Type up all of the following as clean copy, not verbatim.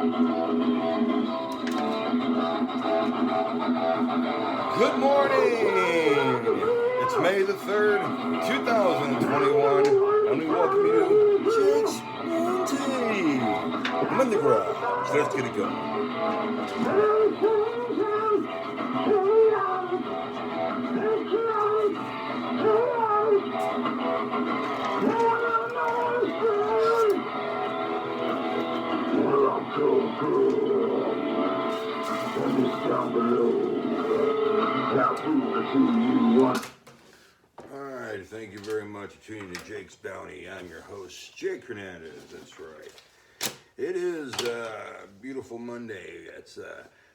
Good morning! It's May the 3rd, 2021, and we welcome you to Jake's Monday. I'm in the garage. Let's get it going. Alright, thank you very much for tuning to Jake's Bounty. I'm your host, Jake Hernandez. That's right. It is beautiful Monday. It's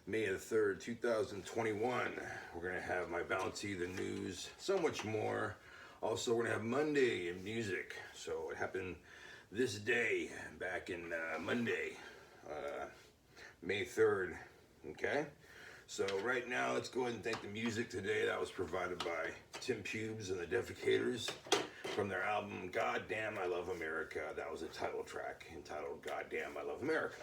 May the 3rd, 2021. We're going to have my bounty, the news, so much more. Also, we're going to have Monday in music. So it happened this day, back in Monday, May 3rd. Okay? So right now, let's go ahead and thank the music today that was provided by Tim Pubes and the Defecators from their album Goddamn I Love America. That was a title track entitled Goddamn I Love America.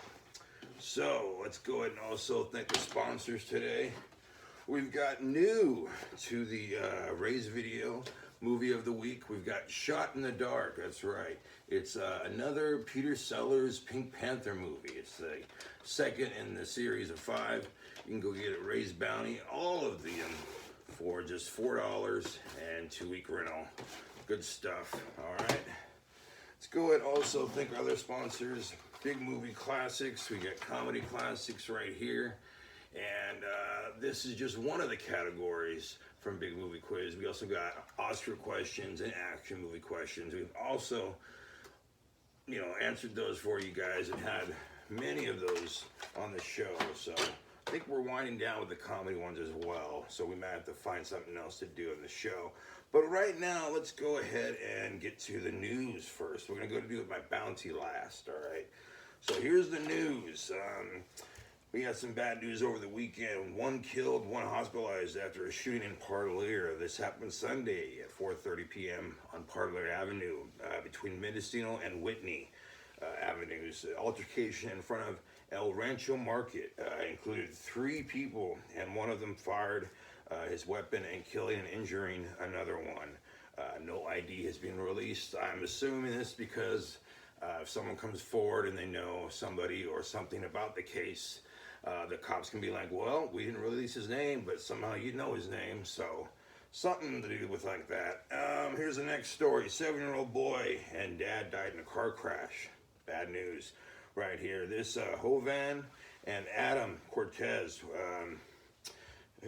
So let's go ahead and also thank the sponsors today. We've got new to the Ray's video movie of the week. We've got Shot in the Dark. That's right. It's another Peter Sellers Pink Panther movie. It's the second in the series of 5. You can go get it, Ray's Bounty, all of them for just $4 and 2-week rental. Good stuff. All right. Let's go ahead and also thank our other sponsors. Big Movie Classics. We got Comedy Classics right here. And this is just one of the categories from Big Movie Quiz. We also got Oscar questions and action movie questions. We've also, answered those for you guys and had many of those on the show. So I think we're winding down with the comedy ones as well. So we might have to find something else to do in the show. But right now, let's go ahead and get to the news first. We're going to go do my bounty last, all right? So here's the news. We had some bad news over the weekend. 1 killed, 1 hospitalized after a shooting in Parlier. This happened Sunday at 4:30 p.m. on Parlier Avenue between Mendocino and Whitney Avenues. The altercation in front of El Rancho Market included 3 people, and one of them fired his weapon and killing and injuring another one. No ID has been released. I'm assuming this because if someone comes forward and they know somebody or something about the case, the cops can be like, well, we didn't release his name, but somehow you know his name, so something to do with like that. Here's the next story. 7-year-old boy and dad died in a car crash. Bad news right here. This Jovan and Adam Cortez,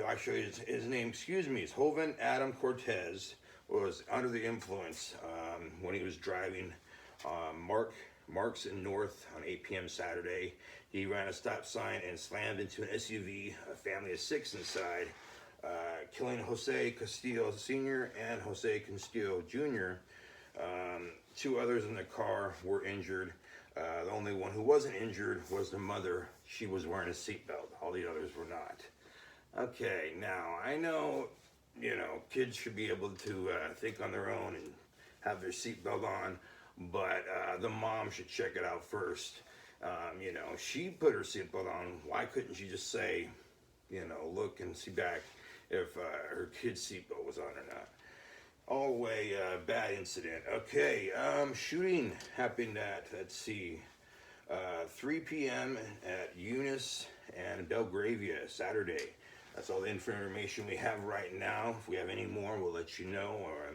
actually his name, is Jovan Adam Cortez, was under the influence when he was driving Marks and North on 8 p.m. Saturday. He ran a stop sign and slammed into an SUV, a family of 6 inside, killing Jose Castillo Sr. and Jose Castillo Jr. 2 others in the car were injured. The only one who wasn't injured was the mother. She was wearing a seatbelt. All the others were not. Okay, now I know, kids should be able to think on their own and have their seatbelt on, but the mom should check it out first. She put her seatbelt on. Why couldn't she just say, look and see back if her kid's seatbelt was on or not? All the way, bad incident. Okay, shooting happened at, 3 p.m. at Eunice and Belgravia, Saturday. That's all the information we have right now. If we have any more, we'll let you know. Or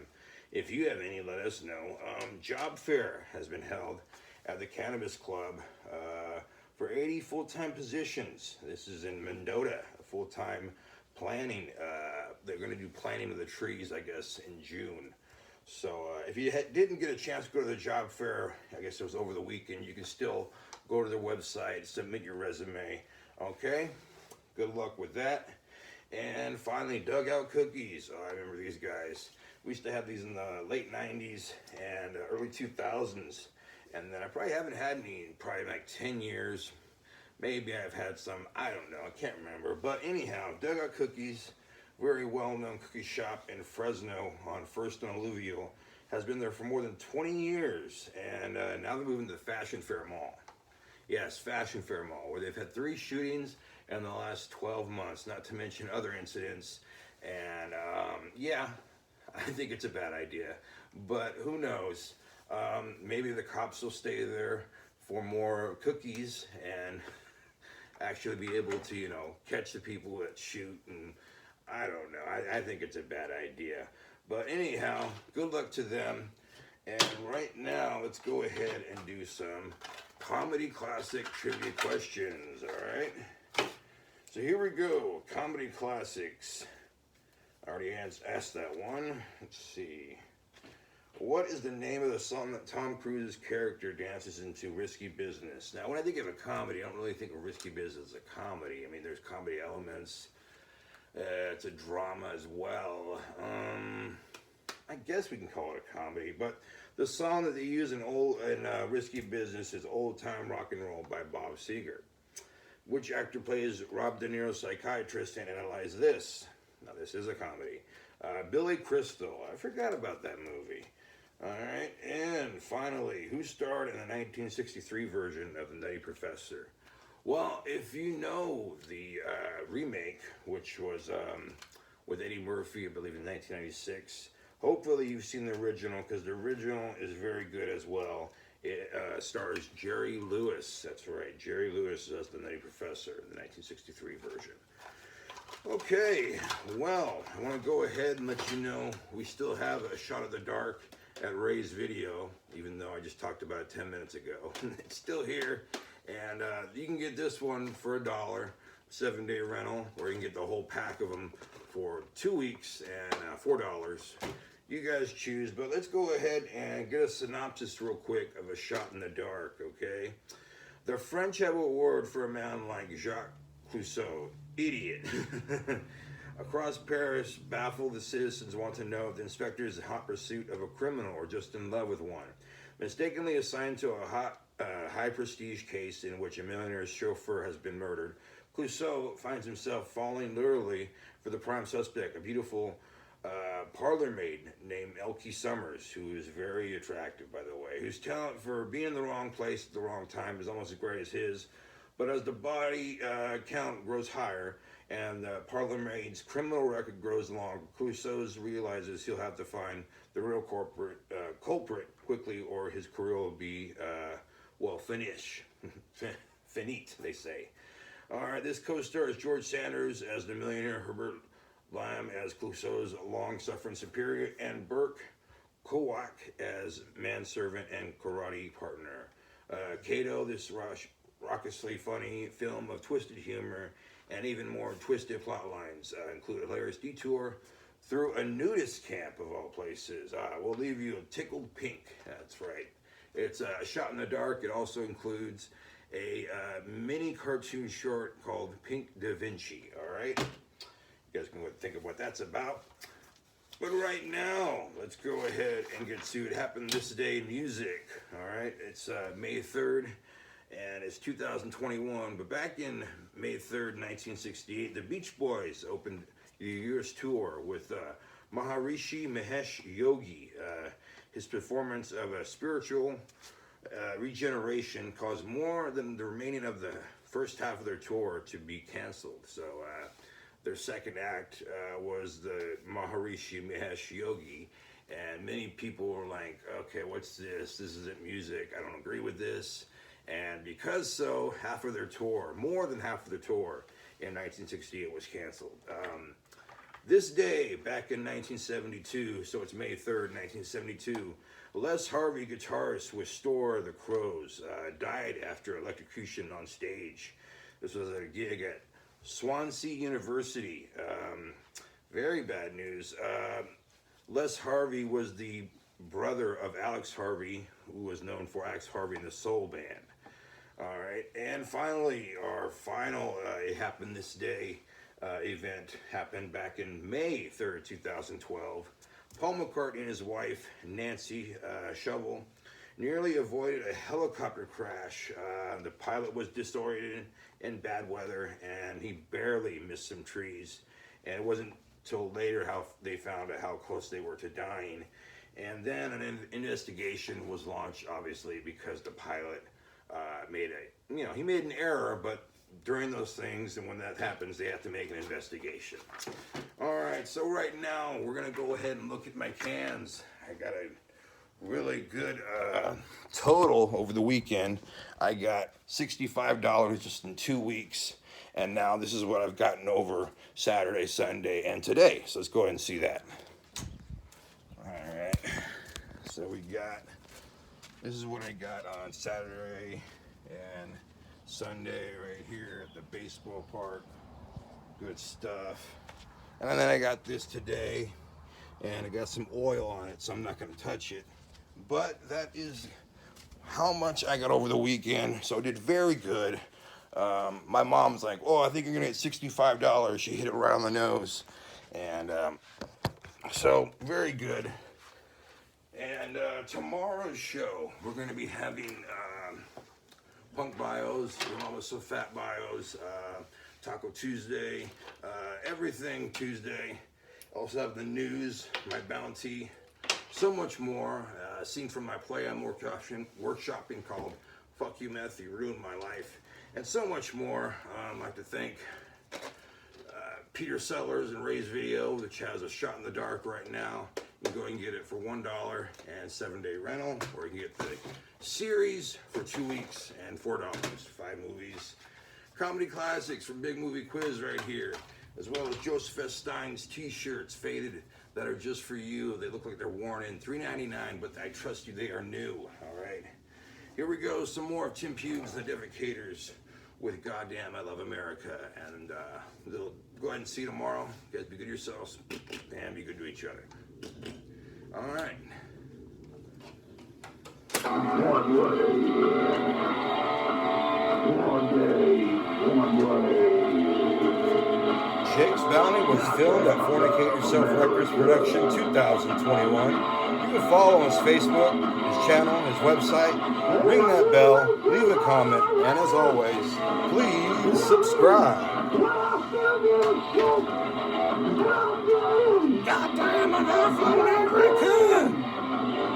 if you have any, let us know. Job fair has been held at the Cannabis Club for 80 full-time positions. This is in Mendota, full-time planning. They're going to do planting of the trees, I guess, in June. So if you didn't get a chance to go to the job fair, I guess it was over the weekend, you can still go to their website, submit your resume. Okay? Good luck with that. And finally, Dugout Cookies. Oh, I remember these guys. We used to have these in the late 90s and early 2000s. And then I probably haven't had any in probably like 10 years. Maybe I've had some. I don't know. I can't remember. But anyhow, Dugout Cookies, very well-known cookie shop in Fresno on First and Alluvial, has been there for more than 20 years. And now they're moving to the Fashion Fair Mall Yes, Fashion Fair Mall, where they've had 3 shootings in the last 12 months, not to mention other incidents. And yeah, I think it's a bad idea, but who knows? Maybe the cops will stay there for more cookies and actually be able to, catch the people that shoot. And I don't know. I think it's a bad idea. But anyhow, good luck to them. And right now, let's go ahead and do some comedy classic trivia questions. All right. So here we go. Comedy classics. I already asked that one. Let's see. What is the name of the song that Tom Cruise's character dances into Risky Business? Now, when I think of a comedy, I don't really think of Risky Business as a comedy. I mean, there's comedy elements. It's a drama as well. I guess we can call it a comedy, but the song that they use in Risky Business is Old Time Rock and Roll by Bob Seger. Which actor plays Rob De Niro's psychiatrist and Analyze This? Now, this is a comedy. Billy Crystal. I forgot about that movie. All right. And finally, who starred in the 1963 version of The Nutty Professor? Well, if you know the remake, which was with Eddie Murphy, I believe in 1996, hopefully you've seen the original, because the original is very good as well. It stars Jerry Lewis. That's right, Jerry Lewis as the Nutty Professor in the 1963 version. Okay, well, I want to go ahead and let you know we still have a shot of the dark at Ray's video, even though I just talked about it 10 minutes ago. It's still here, and you can get this one for $1, 7-day rental, or you can get the whole pack of them for 2 weeks and $4. You guys choose, but let's go ahead and get a synopsis real quick of A Shot in the Dark, okay? The French have a word for a man like Jacques Clouseau. Idiot. Across Paris, baffled, the citizens want to know if the inspector is in hot pursuit of a criminal or just in love with one. Mistakenly assigned to a high-prestige case in which a millionaire's chauffeur has been murdered, Clouseau finds himself falling literally for the prime suspect, a beautiful parlor maid named Elkie Summers, who is very attractive, by the way, whose talent for being in the wrong place at the wrong time is almost as great as his. But as the body count grows higher and the parlor maid's criminal record grows longer, Clouseau realizes he'll have to find the real culprit quickly, or his career will be, finish. Finite, they say. All right, this co-stars George Sanders as the millionaire, Herbert Lamb as Clouseau's long-suffering superior, and Burke Kowak as manservant and karate partner. Kato, this raucously funny film of twisted humor and even more twisted plot lines, include a hilarious detour through a nudist camp of all places. Will leave you tickled pink. That's right. It's A Shot in the Dark. It also includes a mini cartoon short called Pink Da Vinci. All right. You guys can think of what that's about. But right now, let's go ahead and get to It Happened This Day music. All right. It's May 3rd. And it's 2021, but back in May 3rd, 1968, the Beach Boys opened the US tour with Maharishi Mahesh Yogi. His performance of a spiritual regeneration caused more than the remaining of the first half of their tour to be canceled. So their second act was the Maharishi Mahesh Yogi. And many people were like, okay, what's this? This isn't music. I don't agree with this. And because so, half of their tour, more than half of the tour in 1968 was canceled. This day, back in 1972, so it's May 3rd, 1972, Les Harvey, guitarist with Store the Crows, died after electrocution on stage. This was at a gig at Swansea University. Very bad news. Les Harvey was the brother of Alex Harvey, who was known for Alex Harvey and the Soul Band. All right, and finally, our final It Happened This Day event happened back in May 3rd, 2012. Paul McCartney and his wife, Nancy Shovel, nearly avoided a helicopter crash. The pilot was disoriented in bad weather, and he barely missed some trees. And it wasn't till later how they found out how close they were to dying. And then an investigation was launched, obviously, because the pilot he made an error, but during those things, and when that happens, they have to make an investigation. All right, so right now we're gonna go ahead and look at my cans. I got a really good total over the weekend. I got $65 just in 2 weeks, and now this is what I've gotten over Saturday, Sunday, and today. So let's go ahead and see that. All right, so this is what I got on Saturday and Sunday right here at the baseball park. Good stuff. And then I got this today, and I got some oil on it, so I'm not going to touch it. But that is how much I got over the weekend. So I did very good. My mom's like, oh, I think you're going to get $65. She hit it right on the nose. And so very good. And tomorrow's show, we're going to be having Punk Bios, Mama So Fat Bios, Taco Tuesday, everything Tuesday. Also have the news, my bounty, so much more. Scene from my play I'm workshopping called Fuck You Meth, You Ruined My Life, and so much more. I'd like to thank Peter Sellers and Ray's Video, which has a shot in the dark right now. You can go and get it for $1 and 7-day rental, or you can get the series for 2 weeks and $4. 5 movies. Comedy classics from Big Movie Quiz right here, as well as Joseph S. Stein's t-shirts, faded, that are just for you. They look like they're worn in, $3.99, but I trust you, they are new, all right? Here we go, some more of Tim Pughes, The Defecators, with Goddamn I Love America, and go ahead and see you tomorrow. You guys be good to yourselves, and be good to each other. All right. Jake's Bounty was filmed at Fornicate Yourself Records Production 2021. You can follow his Facebook, his channel, his website. Ring that bell, leave a comment, and as always, please subscribe. Goddamn, enough.